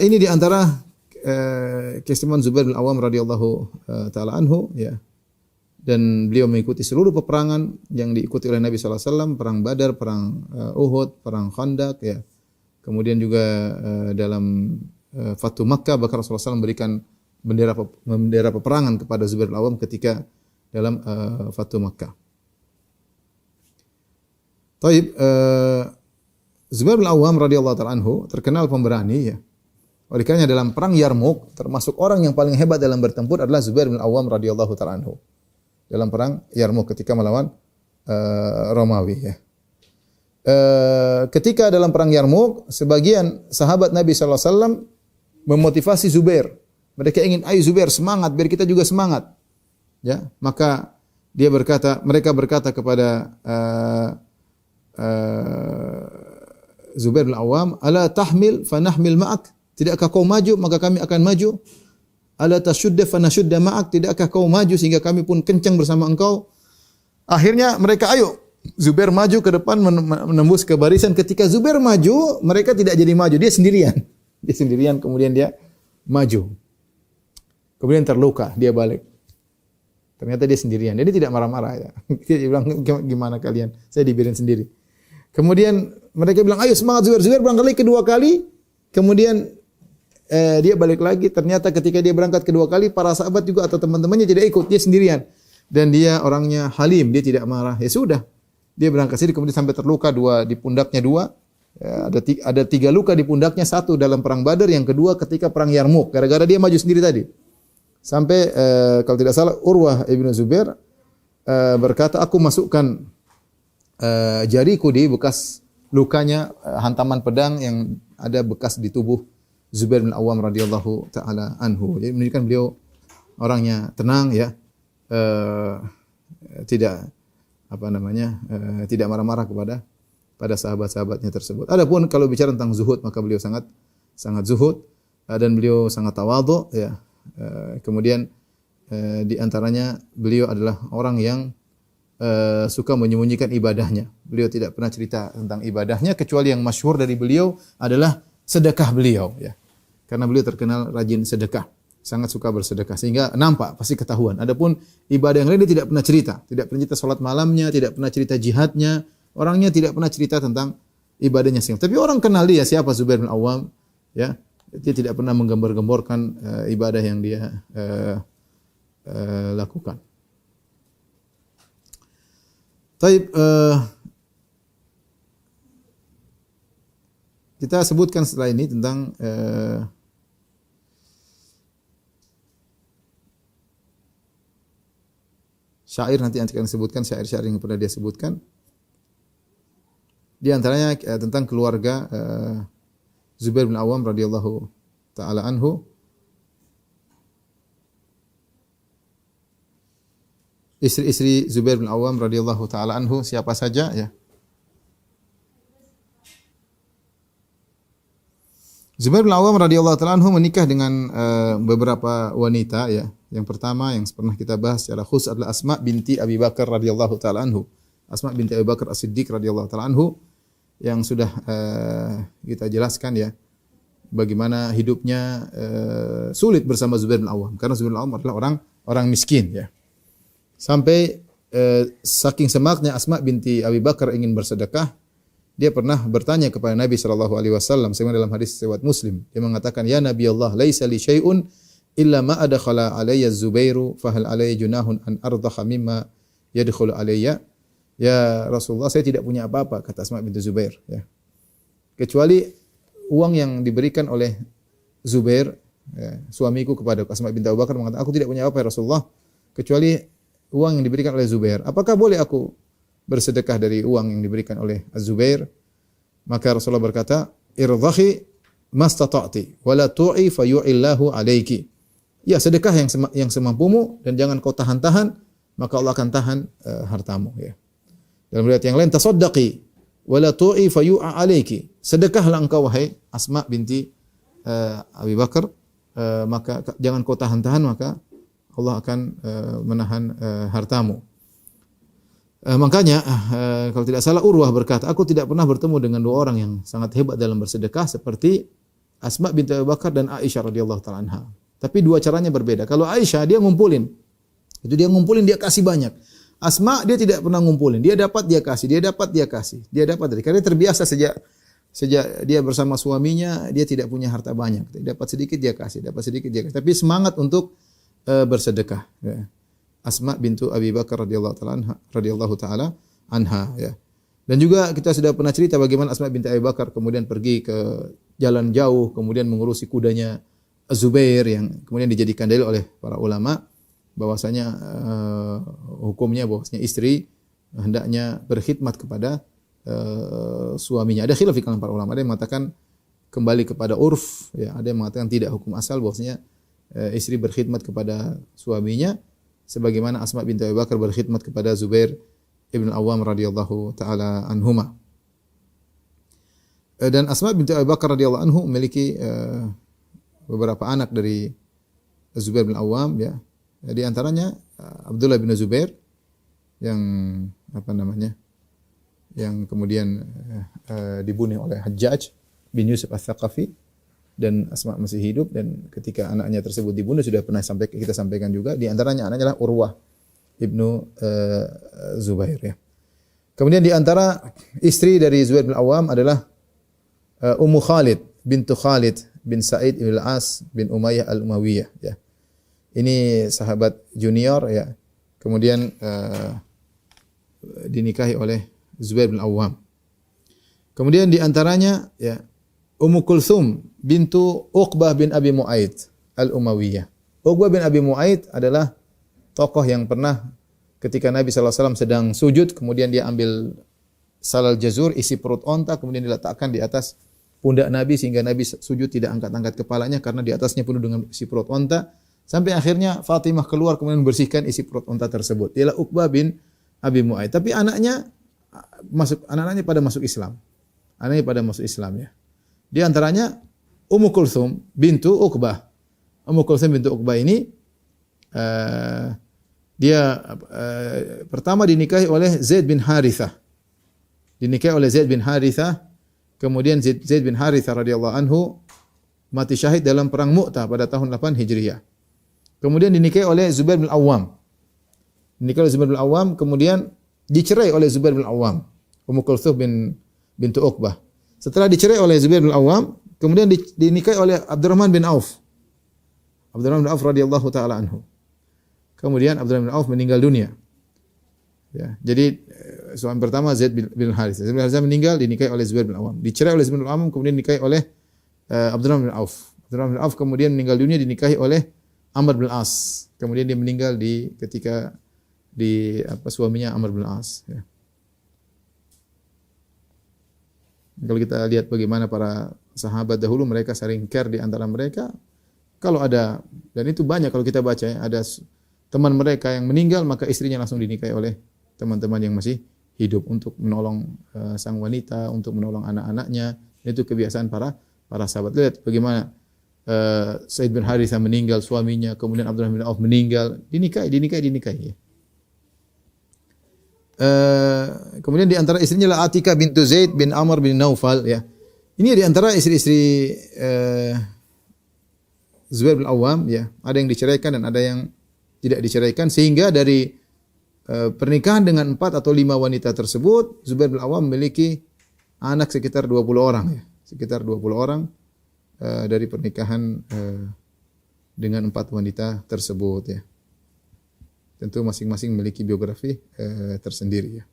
Ini di antara keistimewaan Zubair bin Awam radhiyallahu taala anhu, ya. Dan beliau mengikuti seluruh peperangan yang diikuti oleh Nabi sallallahu alaihi wasallam, perang Badar, perang Uhud, perang Khandaq, ya. Kemudian juga dalam Fathu Makkah bahkan Rasulullah SAW memberikan bendera peperangan kepada Zubair bin Awam ketika dalam Fathu Makkah. Zubair bin Awam radhiyallahu ta'ala anhu terkenal pemberani, ya. Oleh karenanya dalam perang Yarmuk termasuk orang yang paling hebat dalam bertempur adalah Zubair bin Awam radhiyallahu ta'ala anhu. Dalam perang Yarmuk ketika melawan Romawi, ya. Ketika dalam perang Yarmuk sebagian sahabat Nabi sallallahu alaihi wasallam memotivasi Zubair. Mereka ingin, ayo Zubair semangat, biar kita juga semangat. Ya, maka mereka berkata kepada Zubair bin Awam, ala tahmil fanahmil ma'ak? Tidakkah kau maju maka kami akan maju? Ala tashudda fanashudda ma'ak? Tidakkah kau maju sehingga kami pun kencang bersama engkau? Akhirnya mereka ayo. Zubair maju ke depan menembus ke barisan. Ketika Zubair maju, mereka tidak jadi maju, dia sendirian. Dia sendirian kemudian dia maju. Kemudian terluka, dia balik. Ternyata dia sendirian. Dia tidak marah-marah ya. Dia bilang, gimana kalian? Saya dibiarin sendiri. Kemudian mereka bilang, ayo semangat Zubair. Zubair berangkat kedua kali. Kemudian dia balik lagi. Ternyata ketika dia berangkat kedua kali, para sahabat juga atau teman-temannya tidak ikut. Dia sendirian. Dan dia orangnya halim. Dia tidak marah. Ya sudah. Dia berangkat sendiri. Kemudian sampai terluka di pundaknya dua. Ya, ada 3 luka di pundaknya. 1 dalam perang Badar. Yang kedua ketika perang Yarmuk. Gara-gara dia maju sendiri tadi. Sampai kalau tidak salah Urwah ibnu Zubair berkata, aku masukkan jariku di bekas lukanya hantaman pedang yang ada bekas di tubuh Zubair bin Awam radhiyallahu taala anhu. Jadi menunjukkan beliau orangnya tenang ya, tidak tidak marah-marah pada sahabat-sahabatnya tersebut. Adapun kalau bicara tentang zuhud, maka beliau sangat zuhud dan beliau sangat tawadhu ya. Kemudian di antaranya beliau adalah orang yang suka menyembunyikan ibadahnya. Beliau tidak pernah cerita tentang ibadahnya, kecuali yang masyhur dari beliau adalah sedekah beliau ya. Karena beliau terkenal rajin sedekah, sangat suka bersedekah sehingga nampak pasti ketahuan. Adapun ibadah yang lain dia tidak pernah cerita, tidak pernah cerita salat malamnya, tidak pernah cerita jihadnya, orangnya tidak pernah cerita tentang ibadahnya sendiri. Tapi orang kenal dia siapa Zubair bin Awam ya. Dia tidak pernah menggembar-gemborkan ibadah yang dia lakukan. Taib, kita sebutkan setelah ini tentang syair, nanti akan sebutkan syair-syair yang pernah dia sebutkan. Di antaranya tentang keluarga Zubair bin Awam radhiyallahu taala anhu. Istri-istri Zubair bin Awam radhiyallahu taala anhu siapa saja ya? Zubair bin Awam radhiyallahu taala anhu menikah dengan beberapa wanita ya. Yang pertama yang pernah kita bahas secara khusus adalah Asma binti Abi Bakar radhiyallahu taala anhu. Asma binti Abi Bakar As-Siddiq radhiyallahu taala anhu yang sudah kita jelaskan ya bagaimana hidupnya sulit bersama Zubair bin Awam karena Zubair bin Awam adalah orang miskin ya. Sampai saking semangatnya Asma binti Abi Bakar ingin bersedekah, dia pernah bertanya kepada Nabi sallallahu alaihi wasallam sebagaimana dalam hadis riwayat Muslim. Dia mengatakan, "Ya Nabi Allah, laisa li syai'un illa ma adkhala alayya Az-Zubairu fa hal alayya junahun an ardha mimma yadkhulu alayya?" Ya Rasulullah, saya tidak punya apa-apa, kata Asma binti Zubair ya. Kecuali uang yang diberikan oleh Zubair ya, suamiku kepada Asma binti Abu Bakar, mengatakan, aku tidak punya apa ya Rasulullah kecuali uang yang diberikan oleh Zubair. Apakah boleh aku bersedekah dari uang yang diberikan oleh Az-Zubair? Maka Rasulullah berkata, irdhahi mastata'ti wa la tu'i fayu'illahu alayki. Ya, sedekah yang semampumu dan jangan kau tahan-tahan, maka Allah akan tahan hartamu ya. Dalam riwayat yang lain, tasaddaqi wa la tu'i fayu'a alayki. Sedekahlah engkau wahai Asma binti Abi Bakar, maka jangan kau tahan-tahan, maka Allah akan menahan hartamu. Makanya kalau tidak salah Urwah berkata, aku tidak pernah bertemu dengan 2 orang yang sangat hebat dalam bersedekah seperti Asma binti Abi Bakar dan Aisyah radhiyallahu taala anha. Tapi 2 caranya berbeda. Kalau Aisyah dia ngumpulin. Itu dia ngumpulin, dia kasih banyak. Asma dia tidak pernah ngumpulin. Dia dapat dia kasih, dia dapat dia kasih. Dia dapat dari karena terbiasa sejak dia bersama suaminya, dia tidak punya harta banyak. Dapat sedikit dia kasih, dapat sedikit dia kasih. Tapi semangat untuk bersedekah ya. Asma bintu Abi Bakar radhiyallahu taala anha ya. Dan juga kita sudah pernah cerita bagaimana Asma binti Abi Bakar kemudian pergi ke jalan jauh, kemudian mengurusi kudanya Az-Zubair yang kemudian dijadikan dalil oleh para ulama bahwasanya hukumnya bahwasanya istri hendaknya berkhidmat kepada suaminya. Ada khilaf di kalangan para ulama. Ada yang mengatakan kembali kepada urf, ya. Ada yang mengatakan tidak, hukum asal bahwasanya istri berkhidmat kepada suaminya sebagaimana Asma binti Abi Bakar berkhidmat kepada Zubair ibn Awam radhiyallahu taala anhuma. Dan Asma binti Abi Bakar radhiyallahu anhu memiliki beberapa anak dari Zubair bin Awam, ya. Di antaranya Abdullah bin Zubair yang yang kemudian dibunuh oleh Hajjaj bin Yusuf Ats-Tsaqafi, dan Asma masih hidup, dan ketika anaknya tersebut dibunuh sudah pernah kita sampaikan juga, di antaranya anaknya adalah Urwah ibnu Zubair, ya. Kemudian di antara istri dari Zubair bin Awam adalah Ummu Khalid bintu Khalid bin Sa'id bin Al-As bin Umayyah Al-Umayyah, ya. Ini sahabat junior, ya. Kemudian dinikahi oleh Zubair bin Awam. Kemudian di antaranya, ya, Ummu Kulthum bintu Uqbah bin Abi Mu'aid Al-Umayyah. Uqbah bin Abi Mu'aid adalah tokoh yang pernah ketika Nabi SAW sedang sujud, kemudian dia ambil salal jazur, isi perut onta, kemudian diletakkan di atas pundak Nabi sehingga Nabi sujud tidak angkat-angkat kepalanya karena di atasnya penuh dengan isi perut onta. Sampai akhirnya Fatimah keluar kemudian membersihkan isi perut onta tersebut. Ialah Uqbah bin Abi Mu'aid. Tapi anaknya pada masuk Islam. Anaknya pada masuk Islam, ya. Di antaranya Ummu Kulthum bintu Uqbah. Ummu Kulthum bintu Uqbah ini dia pertama dinikahi oleh Zaid bin Harithah. Dinikahi oleh Zaid bin Harithah. Kemudian Zaid bin Harithah radhiyallahu anhu mati syahid dalam perang Mu'tah pada tahun 8 Hijriah. Kemudian dinikahi oleh Zubair bin Awam. Dinikahi oleh Zubair bin Awam, kemudian dicerai oleh Zubair bin Awam. Ummu Kulthum bintu Uqbah. Setelah dicerai oleh Zubair bin Awam, kemudian dinikahi oleh Abdurrahman bin Auf. Abdurrahman bin Auf radhiyallahu taala anhu. Kemudian Abdurrahman bin Auf meninggal dunia. Ya, jadi suami pertama Zaid bin Harithah. Zaid bin Harithah meninggal, dinikahi oleh Zubair bin Awam. Dicerai oleh Zubair bin Awam, kemudian dinikahi oleh Abdurrahman bin Auf. Abdurrahman bin Auf kemudian meninggal dunia, dinikahi oleh Amr bin As. Kemudian dia meninggal ketika suaminya Amr bin As, ya. Kalau kita lihat bagaimana para sahabat dahulu, mereka saling care di antara mereka. Kalau ada, dan itu banyak kalau kita baca, ya, ada teman mereka yang meninggal, maka istrinya langsung dinikahi oleh teman-teman yang masih hidup untuk menolong sang wanita, untuk menolong anak-anaknya. Itu kebiasaan para sahabat. Lihat bagaimana Said bin Harithah meninggal suaminya, kemudian Abdurrahman bin Auf meninggal, dinikahi. Kemudian di antara istrinya adalah Atika bintu Zaid bin Amr bin Naufal, ya. Ini di antara istri-istri Zubair bin Awam, ya. Ada yang diceraikan dan ada yang tidak diceraikan, sehingga dari pernikahan dengan 4 atau 5 wanita tersebut, Zubair bin Awam memiliki anak sekitar 20 orang, ya. Sekitar 20 orang dari pernikahan dengan 4 wanita tersebut, ya. Tentu masing-masing memiliki biografi tersendiri, ya.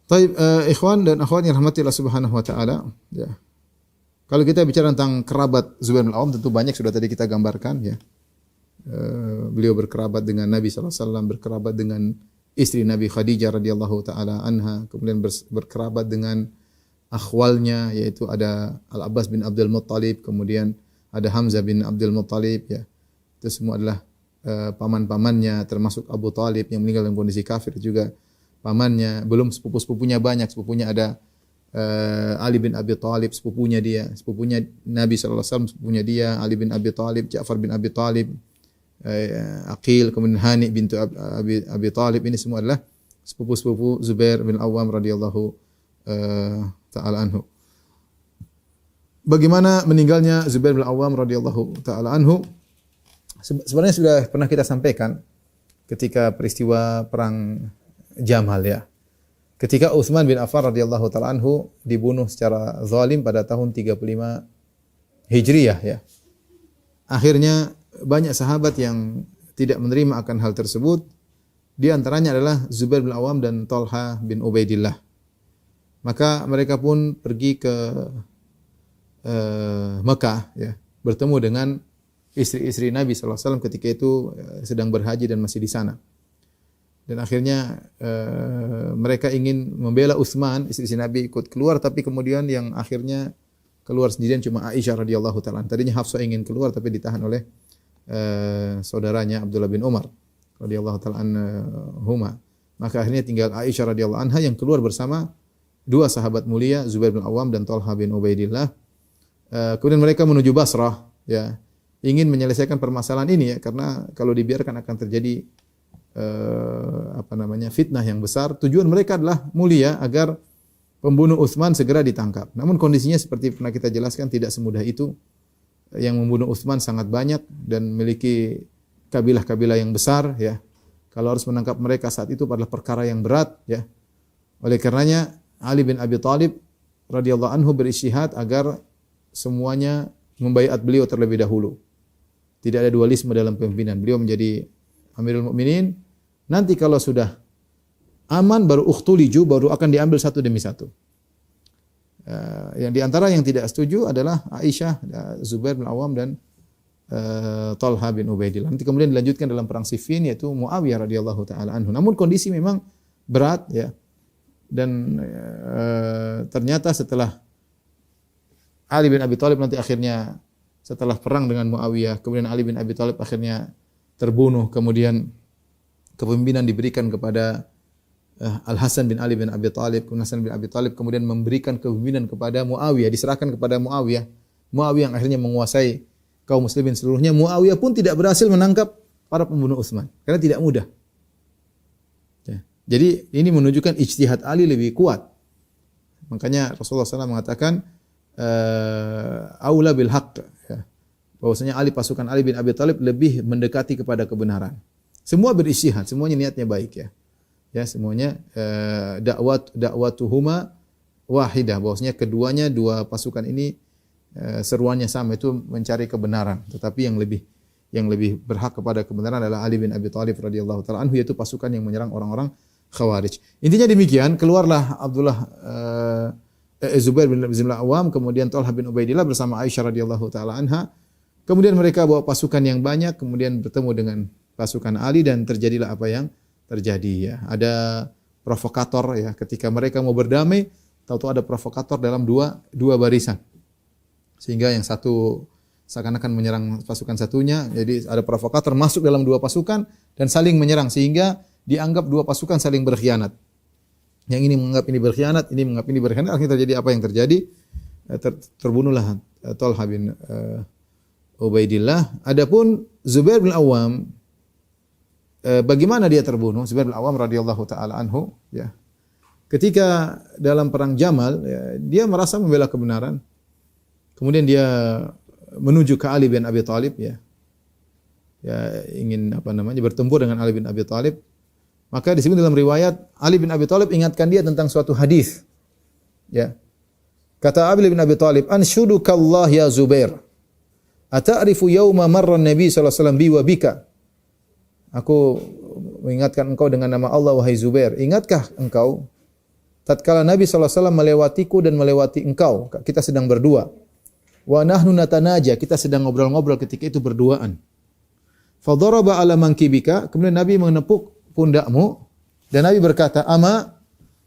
Baik, ikhwan dan akhwat yang rahmati Allah Subhanahu wa taala, ya. Kalau kita bicara tentang kerabat Zubair bin Awam, tentu banyak sudah tadi kita gambarkan, ya. Beliau berkerabat dengan Nabi sallallahu alaihi wasallam, berkerabat dengan istri Nabi Khadijah radhiyallahu taala anha, kemudian berkerabat dengan akhwalnya, yaitu ada Al-Abbas bin Abdul Muttalib, kemudian ada Hamzah bin Abdul Muttalib, ya. Itu semua adalah paman-pamannya, termasuk Abu Talib yang meninggal dalam kondisi kafir juga pamannya. Belum sepupu-sepupunya banyak, sepupunya ada Ali bin Abi Talib, sepupunya Nabi sallallahu alaihi wasallam, sepupunya dia Ali bin Abi Talib, Ja'far bin Abi Talib, Aqil, kemudian Hani bintu Abi Talib. Ini semua adalah sepupu-sepupu Zubair bin Awam radhiyallahu ta'ala anhu. Bagaimana meninggalnya Zubair bin Awam radhiyallahu ta'ala anhu? Sebenarnya sudah pernah kita sampaikan ketika peristiwa perang Jamal, ya. Ketika Utsman bin Affan radhiyallahu ta'ala anhu dibunuh secara zalim pada tahun 35 Hijriah, ya. Akhirnya banyak sahabat yang tidak menerima akan hal tersebut. Di antaranya adalah Zubair bin Awam dan Talha bin Ubaidillah. Maka mereka pun pergi ke Mekah, ya, bertemu dengan istri-istri Nabi sallallahu alaihi wasallam ketika itu sedang berhaji dan masih di sana. Dan akhirnya mereka ingin membela Utsman, istri Nabi ikut keluar, tapi kemudian yang akhirnya keluar sendirian cuma Aisyah radhiyallahu taala. Tadinya Hafsah ingin keluar tapi ditahan oleh saudaranya Abdullah bin Umar radhiyallahu taala anhuma. Maka akhirnya tinggal Aisyah radhiyallahu anha yang keluar bersama dua sahabat mulia, Zubair bin Awam dan Thalhah bin Ubaidillah. Kemudian mereka menuju Basrah, ya, ingin menyelesaikan permasalahan ini ya, karena kalau dibiarkan akan terjadi fitnah yang besar. Tujuan mereka adalah mulia agar pembunuh Utsman segera ditangkap. Namun kondisinya seperti pernah kita jelaskan tidak semudah itu. Yang membunuh Utsman sangat banyak dan memiliki kabilah-kabilah yang besar ya. Kalau harus menangkap mereka saat itu adalah perkara yang berat ya. Oleh karenanya Ali bin Abi Thalib radhiyallahu anhu berijtihad agar semuanya membaiat beliau terlebih dahulu. Tidak ada dualisme dalam pemimpinan. Beliau menjadi Amirul Mukminin. Nanti kalau sudah aman baru ukhtuliju, baru akan diambil satu demi satu. Yang di antara yang tidak setuju adalah Aisyah, Zubair bin Awam dan Thalhah bin Ubaidillah. Nanti kemudian dilanjutkan dalam perang Siffin yaitu Muawiyah radhiyallahu taala anhu. Namun kondisi memang berat ya. Dan ternyata setelah Ali bin Abi Thalib nanti akhirnya setelah perang dengan Muawiyah, kemudian Ali bin Abi Thalib akhirnya terbunuh, kemudian kepemimpinan diberikan kepada Al-Hasan bin Ali bin Abi Thalib. Hasan bin Abi Thalib kemudian memberikan kepemimpinan kepada Muawiyah, diserahkan kepada Muawiyah. Muawiyah yang akhirnya menguasai kaum muslimin seluruhnya. Muawiyah pun tidak berhasil menangkap para pembunuh Utsman karena tidak mudah. Ya. Jadi ini menunjukkan ijtihad Ali lebih kuat. Makanya Rasulullah SAW mengatakan aula bil haqq ya. Bahwasanya pasukan Ali bin Abi Thalib lebih mendekati kepada kebenaran. Semua berijtihad, semuanya niatnya baik ya. Ya, semuanya dakwatuhuma wahidah, bahwasanya keduanya dua pasukan ini seruannya sama, itu mencari kebenaran. Tetapi yang lebih berhak kepada kebenaran adalah Ali bin Abi Thalib radhiyallahu taala anhu, yaitu pasukan yang menyerang orang-orang Khawarij. Intinya demikian, keluarlah Zubair bin Awam, kemudian Thalhah bin Ubaidillah bersama Aisyah radhiyallahu taala anha. Kemudian mereka bawa pasukan yang banyak, kemudian bertemu dengan pasukan Ali dan terjadilah apa yang terjadi ya. Ada provokator ya, ketika mereka mau berdamai, tahu-tahu ada provokator dalam dua barisan. Sehingga yang satu seakan-akan menyerang pasukan satunya, jadi ada provokator masuk dalam dua pasukan dan saling menyerang sehingga dianggap dua pasukan saling berkhianat. Yang ini menganggap ini berkhianat, ini menganggap ini berkhianat. Akhirnya terjadi apa yang terjadi? Terbunuhlah Thalhah bin Ubaidillah. Adapun Zubair bin Awam, bagaimana dia terbunuh? Zubair bin Awam radhiyallahu taala anhu, ya. Ketika dalam perang Jamal, ya, dia merasa membela kebenaran. Kemudian dia menuju ke Ali bin Abi Thalib, ya. Ya, ingin bertempur dengan Ali bin Abi Thalib. Maka disebut dalam riwayat Ali bin Abi Thalib ingatkan dia tentang suatu hadis. Ya. Kata Ali bin Abi Thalib, "Anshudukallah ya Zubair. Ata'rifu yawma marra Nabi sallallahu alaihi wasallam bi wa bika?" Aku mengingatkan engkau dengan nama Allah, wahai Zubair. Ingatkah engkau tatkala Nabi sallallahu alaihi wasallam melewatiku dan melewati engkau? Kita sedang berdua. Wa nahnu natanaja, kita sedang ngobrol-ngobrol ketika itu berduaan. Fadaraba ala mankibika, kemudian Nabi menepuk pundakmu dan Nabi berkata, "Ama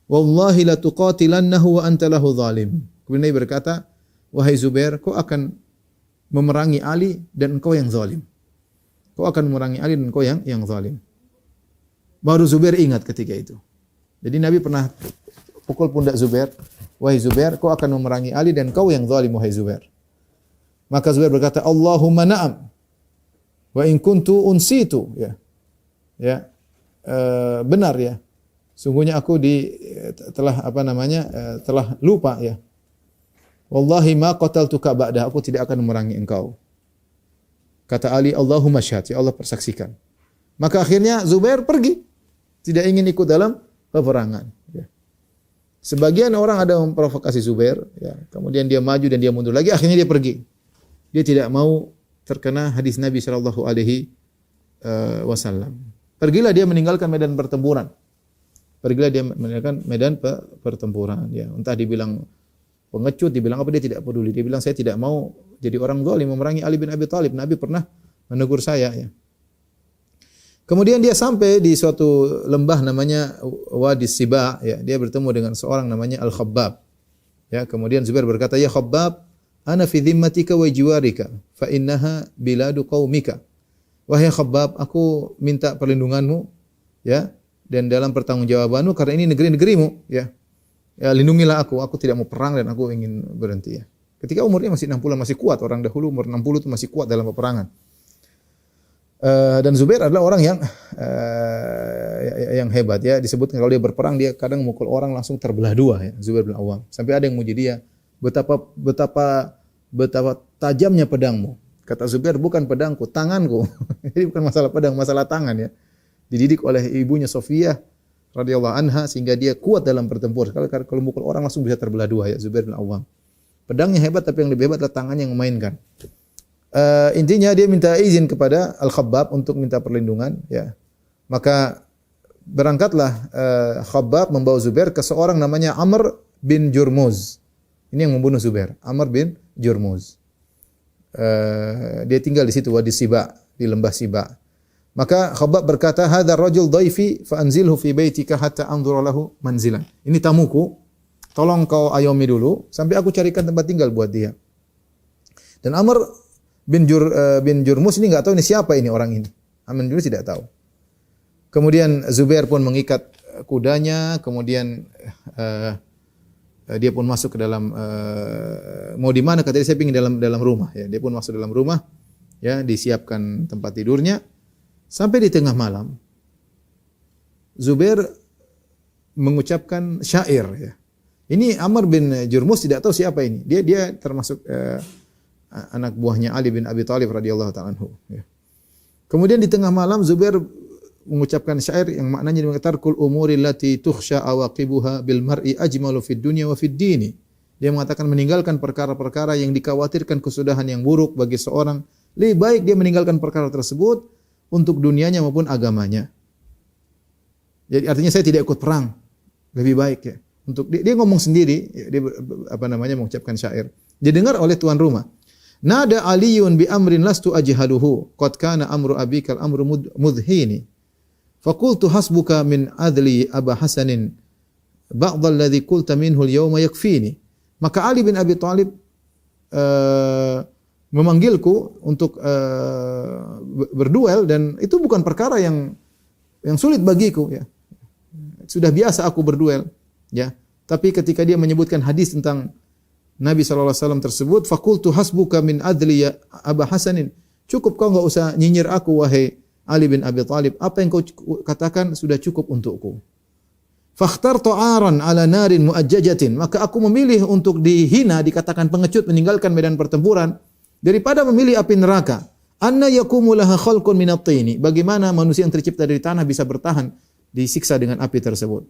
wallahi la tuqatilannahu wa anta lahu zalim." Kemudian Nabi berkata, "Wahai Zubair, kau akan memerangi Ali dan engkau yang zalim." Kau akan memerangi Ali dan engkau yang zalim. Baru Zubair ingat ketika itu. Jadi Nabi pernah pukul pundak Zubair, "Wahai Zubair, kau akan memerangi Ali dan engkau yang zalim, wahai Zubair." Maka Zubair berkata, "Allahumma na'am. Wa in kuntu unsitu." Ya. Ya. Benar ya. Sungguhnya aku telah lupa ya. Wallahi ma qataltuka ba'da, aku tidak akan memerangi engkau. Kata Ali, "Allahumma syahad," ya Allah persaksikan. Maka akhirnya Zubair pergi, tidak ingin ikut dalam peperangan. Ya. Sebagian orang ada memprovokasi Zubair, ya. Kemudian dia maju dan dia mundur lagi, akhirnya dia pergi. Dia tidak mau terkena hadis Nabi sallallahu alaihi wasallam. Pergilah dia meninggalkan medan pertempuran. Pergilah dia meninggalkan medan pertempuran. Ya, entah dibilang pengecut, dibilang apa, dia tidak peduli. Dia bilang, saya tidak mau jadi orang zalim memerangi Ali bin Abi Thalib. Nabi pernah menegur saya. Ya. Kemudian dia sampai di suatu lembah namanya Wadi Siba, ya. Dia bertemu dengan seorang namanya Al-Khabbab. Ya, kemudian Zubair berkata, "Ya Khabbab, ana fi dhimmatika wa jiwarika, fa innaha biladu qaumika." Wahai Khabbab, aku minta perlindunganmu, ya, dan dalam pertanggungjawabanmu karena ini negeri-negerimu, ya. Ya, lindungilah aku tidak mau perang dan aku ingin berhenti, ya. Ketika umurnya masih 60, masih kuat. Orang dahulu umur 60 itu masih kuat dalam peperangan. Dan Zubair adalah orang yang hebat, ya. Disebutkan kalau dia berperang dia kadang memukul orang langsung terbelah dua, ya. Zubair bin Awam. Sampai ada yang muji dia, betapa tajamnya pedangmu. Kata Zubair, bukan pedangku, tanganku. Jadi bukan masalah pedang, masalah tangan, ya. Dididik oleh ibunya Sofiyah radhiyallahu anha sehingga dia kuat dalam bertempur. Kalau memukul orang langsung bisa terbelah dua, ya, Zubair bin Awam. Pedangnya hebat tapi yang lebih hebat adalah tangannya yang memainkan. Intinya dia minta izin kepada Al-Khabbab untuk minta perlindungan, ya. Maka berangkatlah Khabbab membawa Zubair ke seorang namanya Amr bin Jurmuz. Ini yang membunuh Zubair, Amr bin Jurmuz. Dia tinggal di situ Wadi Siba, di lembah Siba. Maka Khabbab berkata, "Hadza rajul dhaifi fa anzilhu fi baitika hatta anzura lahu manzilan." Ini tamuku, tolong kau ayomi dulu sampai aku carikan tempat tinggal buat dia. Dan Amr bin Jurmus ini enggak tahu ini siapa ini orang ini. Amr bin Jurmus tidak tahu. Kemudian Zubair pun mengikat kudanya, kemudian dia pun masuk ke dalam mau di mana katanya, saya ingin dalam rumah, ya. Dia pun masuk dalam rumah, ya, disiapkan tempat tidurnya. Sampai di tengah malam Zubair mengucapkan syair, ya. Ini Amr bin Jurmus tidak tahu siapa ini. Dia termasuk anak buahnya Ali bin Abi Thalib radhiyallahu ta'ala anhu, ya. Kemudian di tengah malam Zubair mengucapkan syair yang maknanya tarkul umuri allati tukhsha awaqibuha bil mar'i ajmalu fid dunya wa fid dini. Dia mengatakan meninggalkan perkara-perkara yang dikhawatirkan kesudahan yang buruk bagi seorang, lebih baik dia meninggalkan perkara tersebut untuk dunianya maupun agamanya. Jadi artinya saya tidak ikut perang, lebih baik, ya. Untuk dia ngomong sendiri, ya, dia mengucapkan syair. Didengar oleh tuan rumah. Nada Aliyun bi amrin lastu ajhaluhu qad kana amru abikal amru mudhini. Faqultu hasbuka min adli Aba Hasanin ba'd alladhi qulta minhu al-yawma yakfini. Maka Ali bin Abi Thalib memanggilku untuk berduel dan itu bukan perkara yang sulit bagiku, ya. Sudah biasa aku berduel, ya. Tapi ketika dia menyebutkan hadis tentang Nabi SAW tersebut, faqultu hasbuka min adli ya Aba Hasanin. Cukup kau enggak usah nyinyir aku wahai Ali bin Abi Thalib. Apa yang kau katakan sudah cukup untukku. Fakhtartu aran ala narin muajjajatin. Maka aku memilih untuk dihina, dikatakan pengecut, meninggalkan medan pertempuran daripada memilih api neraka. Anna yakumu laha khalqun minat tini. Bagaimana manusia yang tercipta dari tanah bisa bertahan disiksa dengan api tersebut.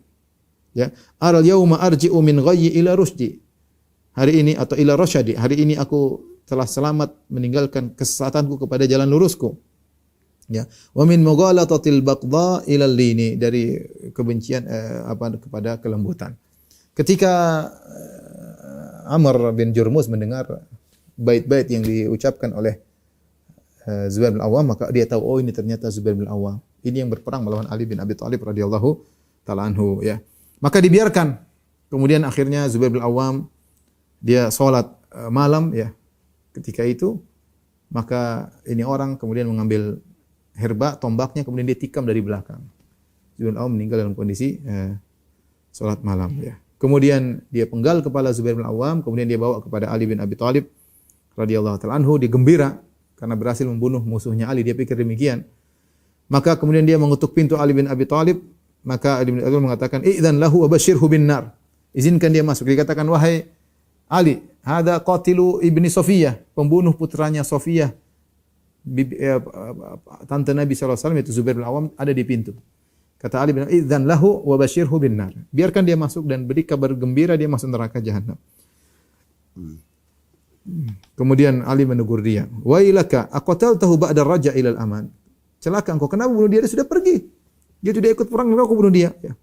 Ya, aral yauma arji'u min ghayyi ila rusdi. Hari ini atau ila rasyadi, hari ini aku telah selamat meninggalkan kesesatanku kepada jalan lurusku. Ya, wa min mughalatatil baqdha ila lini, dari kebencian kepada kelembutan. Ketika Amr bin Jurmus mendengar bait-bait yang diucapkan oleh Zubair bin Awam, maka dia tahu, oh ini ternyata Zubair bin Awam. Ini yang berperang melawan Ali bin Abi Thalib radhiyallahu ta'ala anhu, ya. Maka dibiarkan. Kemudian akhirnya Zubair bin Awam dia salat malam, ya. Ketika itu maka ini orang kemudian mengambil herba, tombaknya, kemudian dia tikam dari belakang. Zubair bin Awam meninggal dalam kondisi salat malam, ya. Kemudian dia penggal kepala Zubair bin Awam, kemudian dia bawa kepada Ali bin Abi Thalib radhiyallahu ta'ala anhu. Dia gembira karena berhasil membunuh musuhnya Ali, dia pikir demikian. Maka kemudian dia mengetuk pintu Ali bin Abi Thalib, maka Ali bin Abi Thalib mengatakan, "Idzan lahu wa basyirhu bin nar." Izinkan dia masuk. Dikatakan, "Wahai Ali, hadza qatilu ibni Safiyah," pembunuh putranya Safiyah, tante Nabi SAW, yaitu Zubair bin Awam, ada di pintu. Kata Ali bin Abi, "Idzan lahu wa basyirhu bin nar." Biarkan dia masuk dan beri kabar gembira dia masuk neraka jahanam. Kemudian Ali menegur dia, "Wailaka aqataltahu ba'da raja ila al-aman." Celaka engkau, kenapa bunuh dia? Dia sudah pergi. Dia tidak ikut perang, kenapa kau bunuh dia? Ya.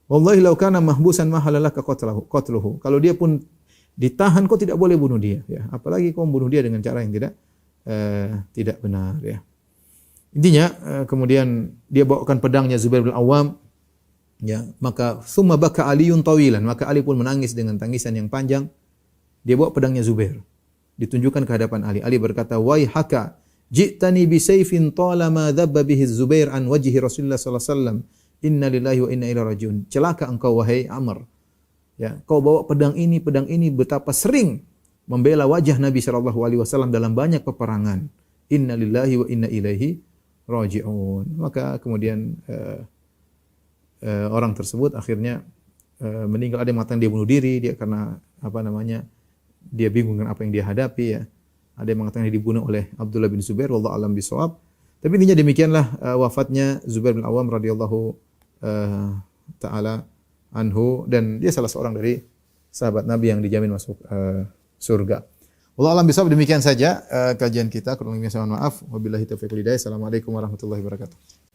Wallahi law kana mahbusan ma halalaka qatluhu. Kalau dia pun ditahan, kau tidak boleh bunuh dia, ya. Apalagi kau membunuh dia dengan cara yang tidak benar, ya. Intinya kemudian dia bawakan pedangnya Zubair bin Awam, ya, maka summa baka Aliun tawilan, maka Ali pun menangis dengan tangisan yang panjang. Dia bawa pedangnya Zubair, ditunjukkan ke hadapan Ali. Ali berkata, "Wai haka, ji'tani bi sayfin talama dhabba bihi Zubair an wajhi Rasulullah sallallahu alaihi wasallam. Inna lillahi wa inna ilaihi rajiun." Celaka engkau wahai Amr. Ya, kau bawa pedang ini betapa sering membela wajah Nabi sallallahu alaihi wasallam dalam banyak peperangan. Inna lillahi wa inna ilaihi rajiun. Maka kemudian orang tersebut akhirnya meninggal. Ada yang mengatakan dia bunuh diri, dia karena dia bingung dengan apa yang dia hadapi, ya. Ada yang mengatakan dia dibunuh oleh Abdullah bin Zubair, wallahu alam bisawab. Tapi intinya demikianlah wafatnya Zubair bin Awam radhiyallahu taala anhu, dan dia salah seorang dari sahabat Nabi yang dijamin masuk surga. Wallahu alam bisawab. Demikian saja kajian kita. Kurang lebihnya saya mohon maaf. Wabillahi taufiq wal hidayah. Assalamualaikum warahmatullahi wabarakatuh.